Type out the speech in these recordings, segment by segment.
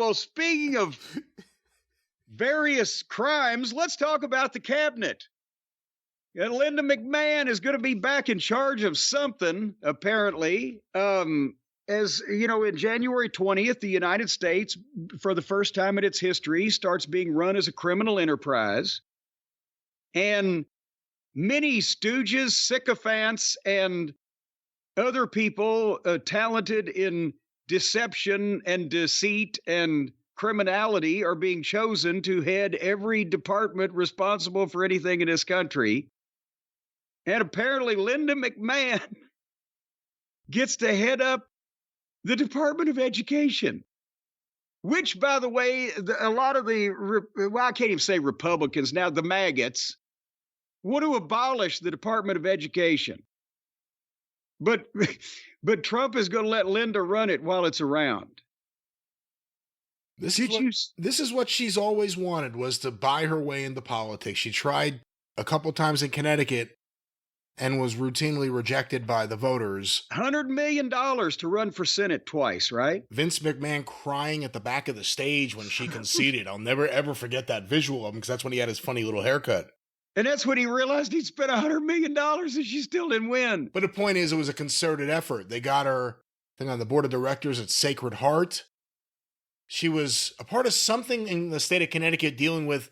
well, speaking of various crimes, let's talk about the cabinet. And Linda McMahon is going to be back in charge of something, apparently. As you know, in January 20th, the United States, for the first time in its history, starts being run as a criminal enterprise. And many stooges, sycophants, and other people talented in deception and deceit and criminality are being chosen to head every department responsible for anything in this country. And apparently Linda McMahon gets to head up the Department of Education, which, by the way, a lot of I can't even say Republicans now, the maggots, want to abolish the Department of Education. But Trump is going to let Linda run it while it's around. This is what she's always wanted, was to buy her way into politics. She tried a couple times in Connecticut and was routinely rejected by the voters. $100 million to run for Senate twice, right? Vince McMahon crying at the back of the stage when she conceded. I'll never, ever forget that visual of him, because that's when he had his funny little haircut. And that's when he realized he'd spent $100 million and she still didn't win. But the point is, it was a concerted effort. They got her, I think, on the board of directors at Sacred Heart. She was a part of something in the state of Connecticut dealing with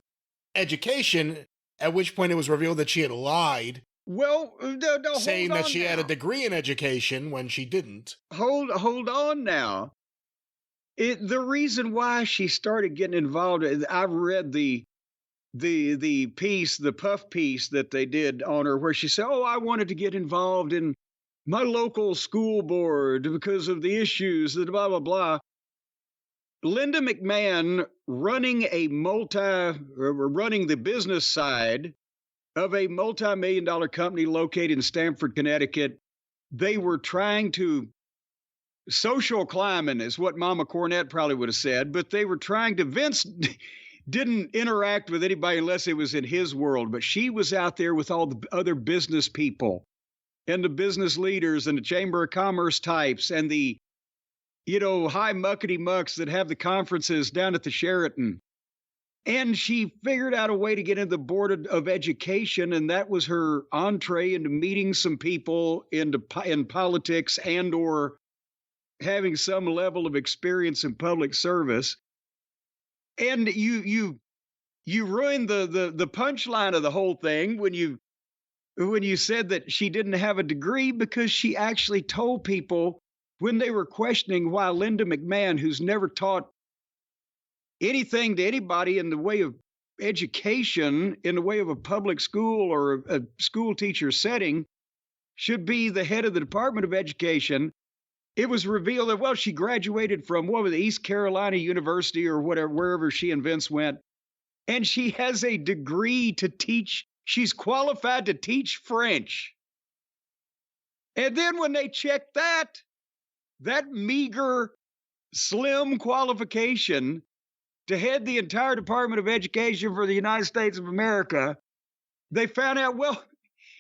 education, at which point it was revealed that she had lied. Well, saying that she had a degree in education when she didn't. Hold on now. The reason why she started getting involved, I've read the piece, the puff piece that they did on her, where she said, "Oh, I wanted to get involved in my local school board because of the issues, the blah blah blah." Linda McMahon running the business side of a multi-million-dollar company located in Stamford, Connecticut. They were trying to social climbing, is what Mama Cornette probably would have said, but they were trying to, Vince didn't interact with anybody unless it was in his world, but she was out there with all the other business people and the business leaders and the Chamber of Commerce types and the, high muckety mucks that have the conferences down at the Sheraton. And she figured out a way to get into the Board of Education, and that was her entree into meeting some people in politics and or having some level of experience in public service. And you ruined the punchline of the whole thing when you said that she didn't have a degree, because she actually told people when they were questioning why Linda McMahon, who's never taught anything to anybody in the way of education, in the way of a public school or a school teacher setting, should be the head of the Department of Education, it was revealed that, well, she graduated from, East Carolina University or whatever, wherever she and Vince went. And she has a degree to teach. She's qualified to teach French. And then when they checked that meager, slim qualification to head the entire Department of Education for the United States of America, they found out, well,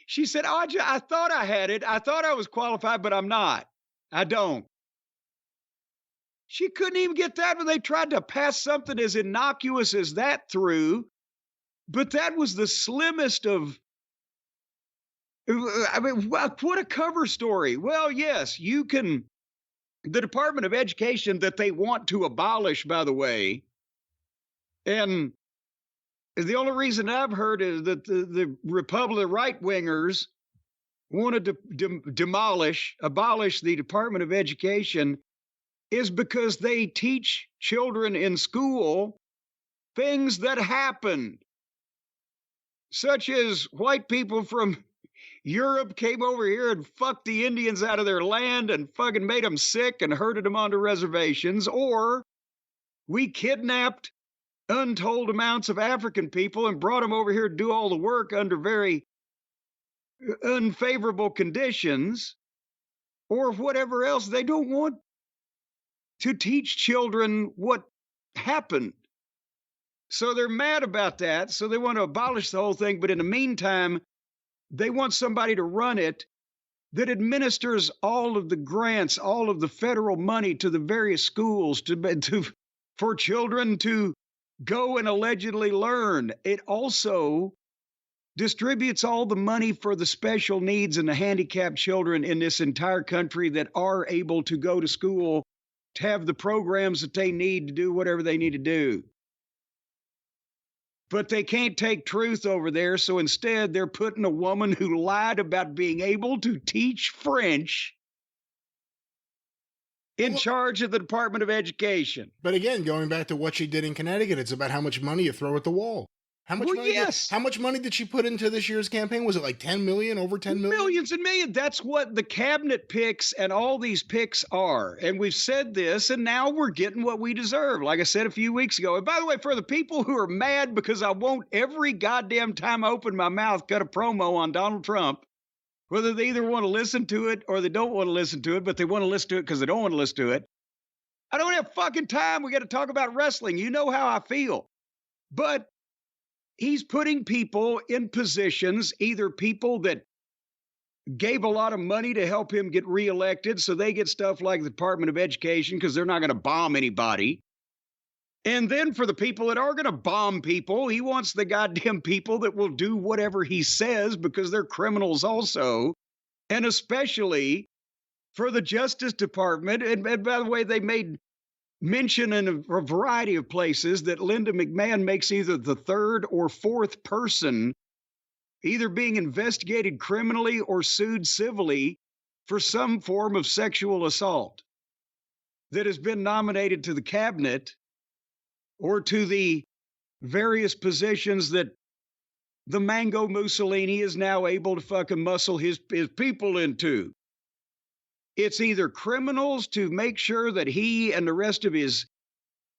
she said, "Oh, I thought I had it. I thought I was qualified, but I'm not. I don't." She couldn't even get that when they tried to pass something as innocuous as that through. But that was the slimmest of, what a cover story. Well, yes, the Department of Education that they want to abolish, by the way, and the only reason I've heard is that the right-wingers wanted to abolish the Department of Education is because they teach children in school things that happened, such as white people from Europe came over here and fucked the Indians out of their land and fucking made them sick and herded them onto reservations, or we kidnapped untold amounts of African people and brought them over here to do all the work under very unfavorable conditions, or whatever else. They don't want to teach children what happened. So they're mad about that. So they want to abolish the whole thing. But in the meantime, they want somebody to run it that administers all of the grants, all of the federal money to the various schools to for children to go and allegedly learn. It also distributes all the money for the special needs and the handicapped children in this entire country that are able to go to school to have the programs that they need to do whatever they need to do. But they can't take truth over there, so instead they're putting a woman who lied about being able to teach French in charge of the Department of Education. But again, going back to what she did in Connecticut, it's about how much money you throw at the wall. How much money? Yes. How much money did she put into this year's campaign? Was it like 10 million, over 10 million? Millions and millions. That's what the cabinet picks and all these picks are. And we've said this, and now we're getting what we deserve. Like I said a few weeks ago. And by the way, for the people who are mad because I won't every goddamn time I open my mouth cut a promo on Donald Trump, whether they either want to listen to it or they don't want to listen to it, but they want to listen to it because they don't want to listen to it. I don't have fucking time. We got to talk about wrestling. You know how I feel. But he's putting people in positions, either people that gave a lot of money to help him get reelected, so they get stuff like the Department of Education because they're not going to bomb anybody. And then for the people that are going to bomb people, he wants the goddamn people that will do whatever he says because they're criminals also. And especially for the Justice Department. And by the way, they made mention in a variety of places that Linda McMahon makes either the third or fourth person either being investigated criminally or sued civilly for some form of sexual assault that has been nominated to the cabinet or to the various positions that the Mango Mussolini is now able to fucking muscle his people into. It's either criminals to make sure that he and the rest of his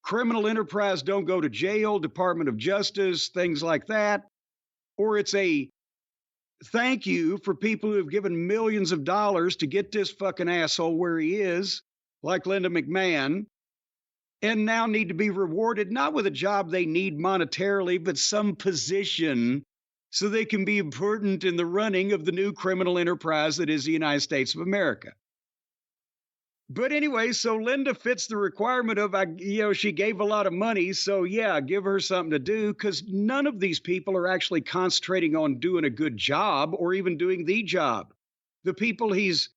criminal enterprise don't go to jail, Department of Justice, things like that, or it's a thank you for people who have given millions of dollars to get this fucking asshole where he is, like Linda McMahon, and now need to be rewarded not with a job they need monetarily, but some position so they can be important in the running of the new criminal enterprise that is the United States of America. But anyway, so Linda fits the requirement of, she gave a lot of money. So yeah, give her something to do, because none of these people are actually concentrating on doing a good job or even doing the job. The people he's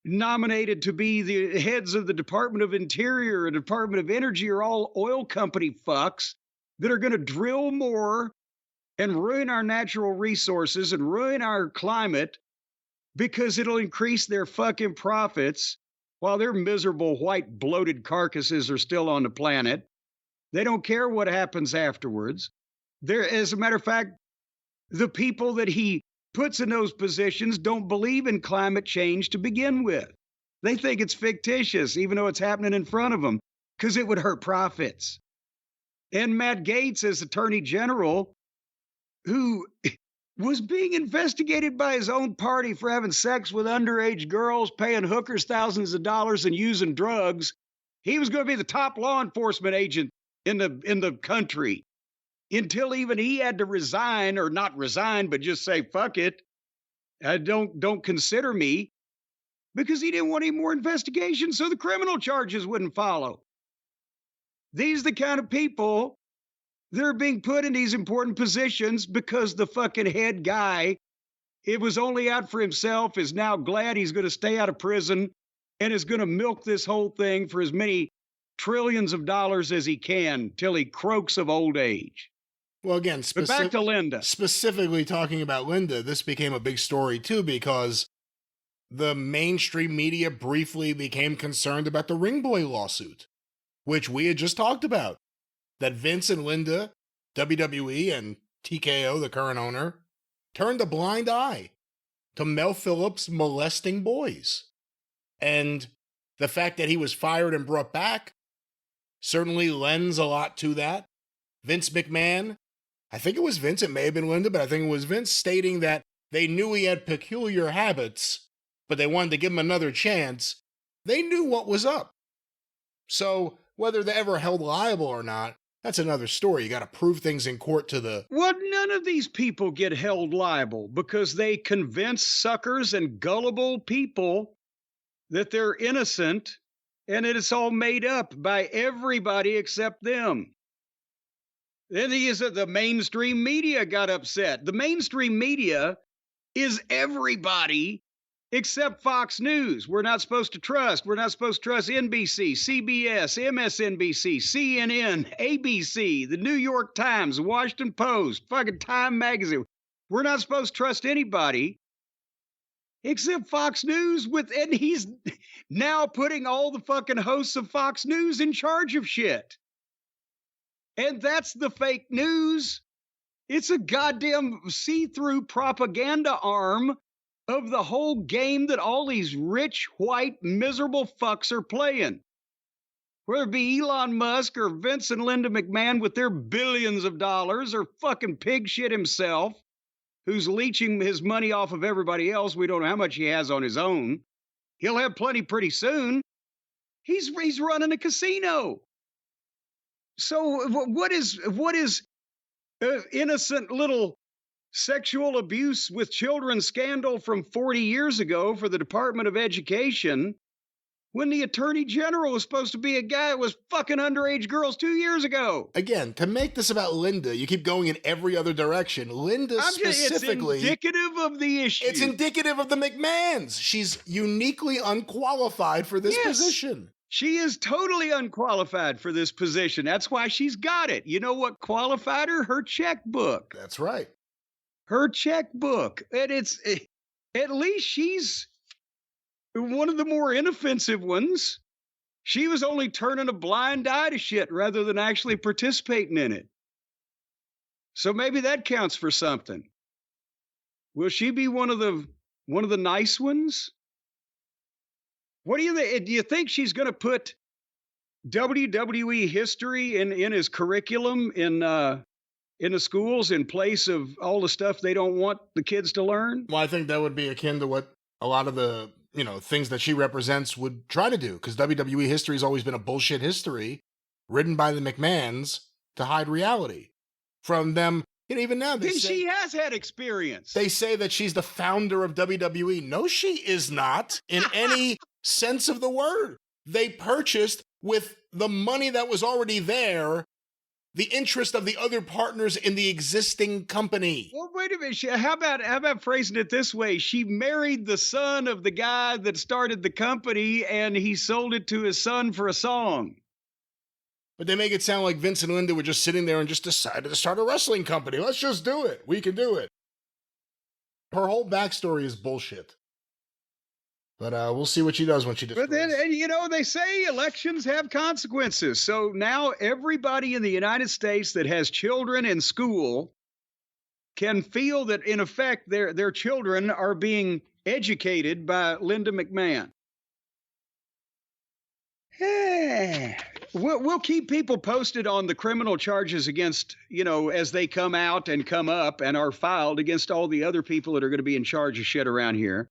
nominated to be the heads of the Department of Interior and Department of Energy are all oil company fucks that are going to drill more and ruin our natural resources and ruin our climate because it'll increase their fucking profits. While their miserable white bloated carcasses are still on the planet, they don't care what happens afterwards. As a matter of fact, the people that he puts in those positions don't believe in climate change to begin with. They think it's fictitious, even though it's happening in front of them, because it would hurt profits. And Matt Gaetz, as Attorney General, who was being investigated by his own party for having sex with underage girls, paying hookers thousands of dollars and using drugs. He was going to be the top law enforcement agent in the country until even he had to resign, or not resign, but just say, fuck it. Don't consider me, because he didn't want any more investigation so the criminal charges wouldn't follow. These are the kind of people they're being put in these important positions because the fucking head guy, it was only out for himself, is now glad he's going to stay out of prison and is going to milk this whole thing for as many trillions of dollars as he can till he croaks of old age. Well, again, but back to Linda. Specifically talking about Linda, this became a big story too because the mainstream media briefly became concerned about the Ring Boy lawsuit, which we had just talked about. That Vince and Linda, WWE and TKO, the current owner, turned a blind eye to Mel Phillips molesting boys. And the fact that he was fired and brought back certainly lends a lot to that. Vince McMahon, I think it was Vince, it may have been Linda, but I think it was Vince, stating that they knew he had peculiar habits, but they wanted to give him another chance. They knew what was up. So whether they're ever held liable or not, that's another story. You got to prove things in court to the... Well, none of these people get held liable because they convince suckers and gullible people that they're innocent And it's all made up by everybody except them. Then the mainstream media got upset. The mainstream media is everybody except Fox News. We're not supposed to trust. We're not supposed to trust NBC, CBS, MSNBC, CNN, ABC, the New York Times, the Washington Post, fucking Time Magazine. We're not supposed to trust anybody except Fox News, and he's now putting all the fucking hosts of Fox News in charge of shit. And that's the fake news. It's a goddamn see-through propaganda arm of the whole game that all these rich, white, miserable fucks are playing. Whether it be Elon Musk or Vince and Linda McMahon with their billions of dollars, or fucking pig shit himself, who's leeching his money off of everybody else. We don't know how much he has on his own. He'll have plenty pretty soon. He's running a casino. So what is innocent little sexual abuse with children scandal from 40 years ago for the Department of Education, when the Attorney General was supposed to be a guy that was fucking underage girls 2 years ago? Again, to make this about Linda, you keep going in every other direction. Linda specifically... It's indicative of the issue. It's indicative of the McMahons. She's uniquely unqualified for this position. She is totally unqualified for this position. That's why she's got it. You know what qualified her? Her checkbook. That's right. Her checkbook. And at least she's one of the more inoffensive ones. She was only turning a blind eye to shit rather than actually participating in it. So maybe that counts for something. Will she be one of the nice ones? What do you think she's going to put WWE history in his curriculum in the schools in place of all the stuff they don't want the kids to learn? Well, I think that would be akin to what a lot of the, things that she represents would try to do, because WWE history has always been a bullshit history written by the McMahons to hide reality from them. Even now, she has had experience. They say that she's the founder of WWE. No, she is not in any sense of the word. They purchased, with the money that was already there, the interest of the other partners in the existing company. Well, wait a minute. How about phrasing it this way? She married the son of the guy that started the company, and he sold it to his son for a song. But they make it sound like Vince and Linda were just sitting there and just decided to start a wrestling company. Let's just do it. We can do it. Her whole backstory is bullshit. But we'll see what she does when she destroys. But then, they say elections have consequences. So now everybody in the United States that has children in school can feel that, in effect, their children are being educated by Linda McMahon. We'll keep people posted on the criminal charges against, as they come out and come up and are filed against all the other people that are going to be in charge of shit around here.